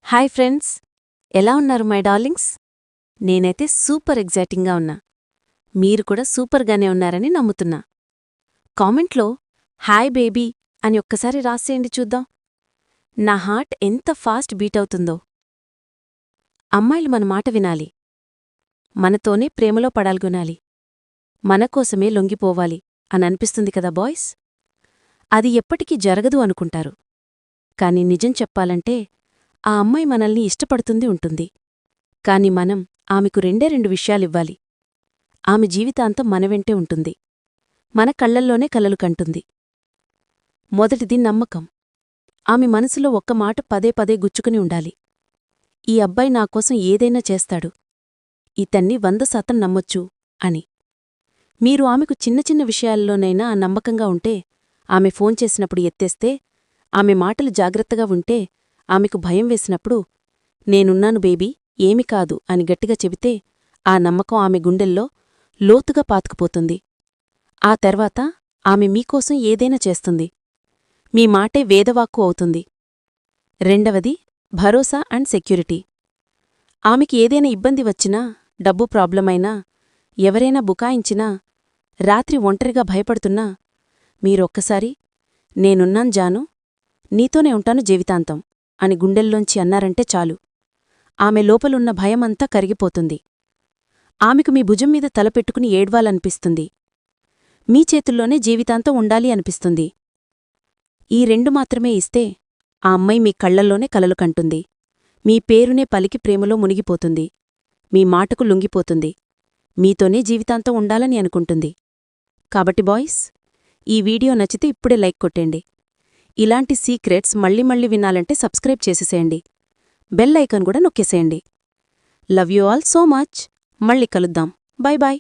Hi friends, ఎలా ఉన్నారు my darlings? నేనైతే సూపర్ ఎగ్జైటింగ్గా ఉన్నా. మీరు కూడా సూపర్గానే ఉన్నారని నమ్ముతున్నా. కామెంట్లో హాయ్ బేబీ అని ఒక్కసారి రాసేయండి చూద్దాం. నా హార్ట్ ఎంత ఫాస్ట్ బీట్ అవుతుందో. అమ్మాయిలు మన మాట వినాలి, మనతోనే ప్రేమలో పడాల్గొనాలి, మనకోసమే లొంగిపోవాలి అని అనిపిస్తుంది కదా బాయ్స్. అది ఎప్పటికీ జరగదు అనుకుంటారు. కాని నిజం చెప్పాలంటే ఆ అమ్మాయి మనల్ని ఇష్టపడుతుంది ఉంటుంది. కాని మనం ఆమెకు రెండు విషయాలివ్వాలి. ఆమె జీవితాంతం మన వెంటే ఉంటుంది, మన కళ్లల్లోనే కలలు కంటుంది. మొదటిది నమ్మకం. ఆమె మనసులో ఒక్క మాట పదే పదే గుచ్చుకుని ఉండాలి. ఈ అబ్బాయి నాకోసం ఏదైనా చేస్తాడు, ఇతన్ని 100% నమ్మొచ్చు అని. మీరు ఆమెకు చిన్న చిన్న విషయాల్లోనైనా నమ్మకంగా ఉంటే, ఆమె ఫోన్ చేసినప్పుడు ఎత్తేస్తే, ఆమె మాటలు జాగ్రత్తగా ఉంటే, ఆమెకు భయం వేసినప్పుడు నేనున్నాను బేబీ, ఏమి కాదు అని గట్టిగా చెబితే ఆ నమ్మకం ఆమె గుండెల్లో లోతుగా పాతుకుపోతుంది. ఆ తర్వాత ఆమె మీకోసం ఏదైనా చేస్తుంది. మీ మాటే వేదవాక్కు అవుతుంది. రెండవది భరోసా అండ్ సెక్యూరిటీ. ఆమెకి ఏదైనా ఇబ్బంది వచ్చినా, డబ్బు ప్రాబ్లమైనా, ఎవరైనా బుకాయించినా, రాత్రి ఒంటరిగా భయపడుతున్నా మీరొక్కసారి నేనున్నాన్ జాను, నీతోనే ఉంటాను జీవితాంతం అని గుండెల్లోంచి అన్నారంటే చాలు, ఆమె లోపలున్న భయమంతా కరిగిపోతుంది. ఆమెకు మీ భుజం మీద తలపెట్టుకుని ఏడ్వాలనిపిస్తుంది. మీ చేతుల్లోనే జీవితాంతం ఉండాలి అనిపిస్తుంది. ఈ రెండు మాత్రమే ఇస్తే ఆ అమ్మాయి మీ కళ్లల్లోనే కలలు కంటుంది. మీ పేరునే పలికి ప్రేమలో మునిగిపోతుంది. మీ మాటకు లొంగిపోతుంది. మీతోనే జీవితాంతం ఉండాలని అనుకుంటుంది. కాబట్టి బాయ్స్, ఈ వీడియో నచ్చితే ఇప్పుడే లైక్ కొట్టండి. ఇలాంటి సీక్రెట్స్ మళ్ళీ మళ్ళీ వినాలంటే సబ్స్క్రైబ్ చేసేసేయండి. బెల్ ఐకాన్ కూడా నొక్కేసేయండి. Love you all so much. మళ్ళీ కలుద్దాం. Bye bye.